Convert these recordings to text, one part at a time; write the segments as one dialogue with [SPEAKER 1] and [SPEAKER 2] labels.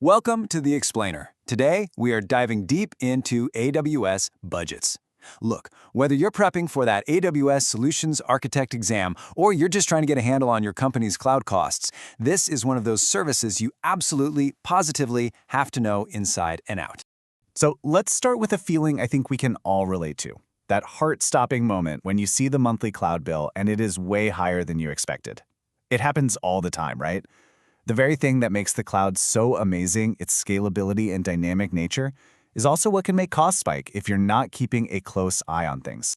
[SPEAKER 1] Welcome to The Explainer. Today, we are diving deep into AWS Budgets. Look, whether you're prepping for that AWS Solutions Architect exam or you're just trying to get a handle on your company's cloud costs, this is one of those services you absolutely, positively have to know inside and out.
[SPEAKER 2] So let's start with a feeling I think we can all relate to. That heart-stopping moment when you see the monthly cloud bill and it is way higher than you expected. It happens all the time, right? The very thing that makes the cloud so amazing, its scalability and dynamic nature, is also what can make costs spike if you're not keeping a close eye on things.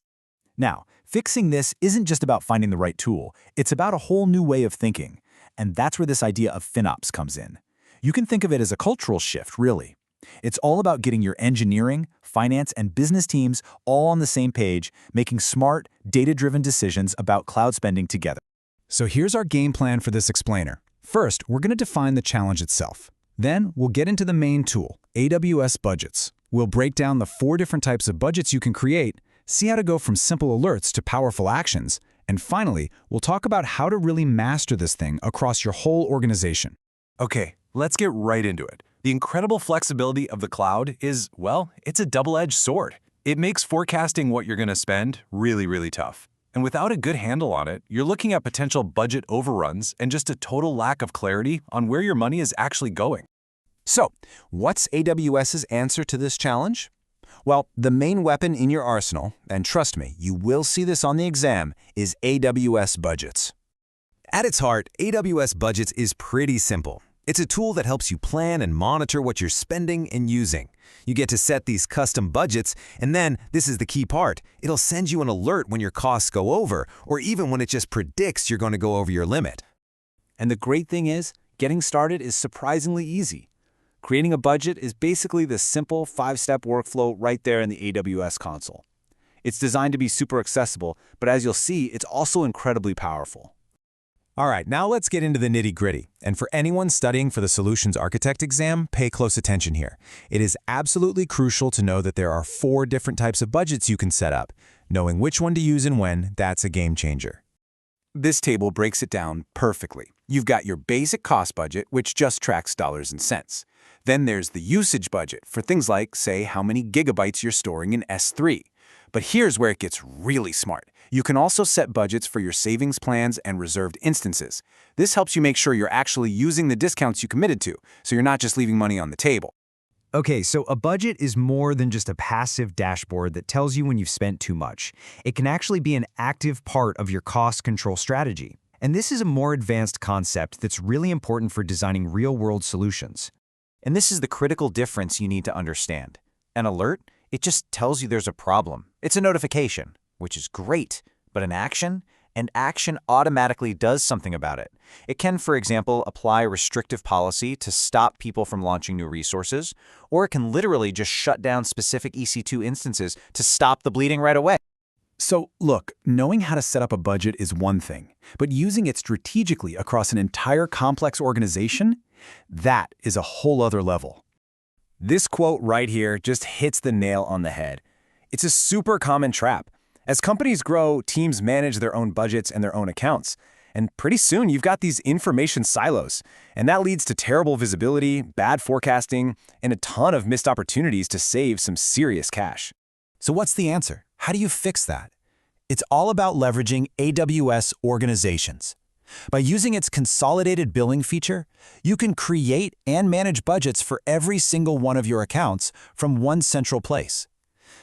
[SPEAKER 2] Now, fixing this isn't just about finding the right tool, it's about a whole new way of thinking. And that's where this idea of FinOps comes in. You can think of it as a cultural shift, really. It's all about getting your engineering, finance, and business teams all on the same page, making smart, data-driven decisions about cloud spending together. So here's our game plan for this explainer. First, we're going to define the challenge itself. Then, we'll get into the main tool, AWS Budgets. We'll break down the 4 different types of budgets you can create, see how to go from simple alerts to powerful actions, and finally, we'll talk about how to really master this thing across your whole organization.
[SPEAKER 1] Okay, let's get right into it. The incredible flexibility of the cloud is, well, it's a double-edged sword. It makes forecasting what you're going to spend really tough. And without a good handle on it, you're looking at potential budget overruns and just a total lack of clarity on where your money is actually going. So, what's AWS's answer to this challenge? Well, the main weapon in your arsenal, and trust me, you will see this on the exam, is AWS Budgets. At its heart, AWS Budgets is pretty simple. It's a tool that helps you plan and monitor what you're spending and using. You get to set these custom budgets, and then, this is the key part, it'll send you an alert when your costs go over, or even when it just predicts you're going to go over your limit. And the great thing is, getting started is surprisingly easy. Creating a budget is basically the simple 5-step workflow right there in the AWS console. It's designed to be super accessible, but as you'll see, it's also incredibly powerful. All right, now let's get into the nitty-gritty. And for anyone studying for the Solutions Architect exam, pay close attention here. It is absolutely crucial to know that there are 4 different types of budgets you can set up. Knowing which one to use and when, that's a game changer. This table breaks it down perfectly. You've got your basic cost budget, which just tracks dollars and cents. Then there's the usage budget for things like, say, how many gigabytes you're storing in S3. But here's where it gets really smart. You can also set budgets for your savings plans and reserved instances. This helps you make sure you're actually using the discounts you committed to, so you're not just leaving money on the table.
[SPEAKER 3] Okay, so a budget is more than just a passive dashboard that tells you when you've spent too much. It can actually be an active part of your cost control strategy. And this is a more advanced concept that's really important for designing real-world solutions. And this is the critical difference you need to understand. An alert? It just tells you there's a problem. It's a notification, which is great, but an action automatically does something about it. It can, for example, apply a restrictive policy to stop people from launching new resources, or it can literally just shut down specific EC2 instances to stop the bleeding right away.
[SPEAKER 1] So look, knowing how to set up a budget is one thing, but using it strategically across an entire complex organization, that is a whole other level. This quote right here just hits the nail on the head. It's a super common trap. As companies grow, teams manage their own budgets and their own accounts. And pretty soon, you've got these information silos. And that leads to terrible visibility, bad forecasting, and a ton of missed opportunities to save some serious cash. So what's the answer? How do you fix that? It's all about leveraging AWS Organizations. By using its consolidated billing feature, you can create and manage budgets for every single one of your accounts from one central place.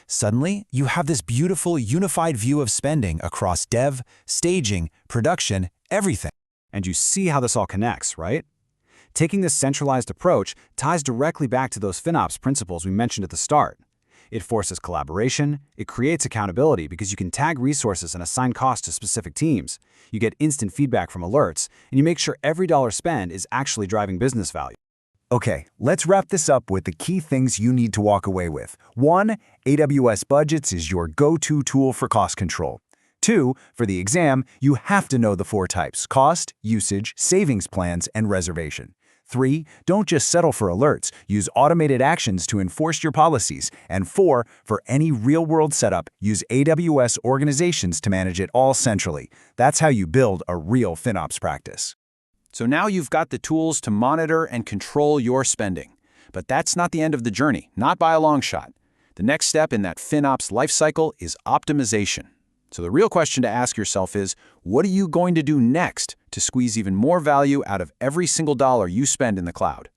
[SPEAKER 1] Suddenly, you have this beautiful unified view of spending across dev, staging, production, everything.
[SPEAKER 3] And you see how this all connects, right? Taking this centralized approach ties directly back to those FinOps principles we mentioned at the start. It forces collaboration, it creates accountability because you can tag resources and assign costs to specific teams. You get instant feedback from alerts, and you make sure every dollar spent is actually driving business value.
[SPEAKER 1] Okay, let's wrap this up with the key things you need to walk away with. 1. AWS Budgets is your go-to tool for cost control. 2. For the exam, you have to know the 4 types: cost, usage, savings plans, and reservation. 3. Don't just settle for alerts. Use automated actions to enforce your policies. And 4. For any real-world setup, use AWS Organizations to manage it all centrally. That's how you build a real FinOps practice. So now you've got the tools to monitor and control your spending.
[SPEAKER 2] But that's not the end of the journey, not by a long shot. The next step in that FinOps lifecycle is optimization. So the real question to ask yourself is, what are you going to do next to squeeze even more value out of every single dollar you spend in the cloud?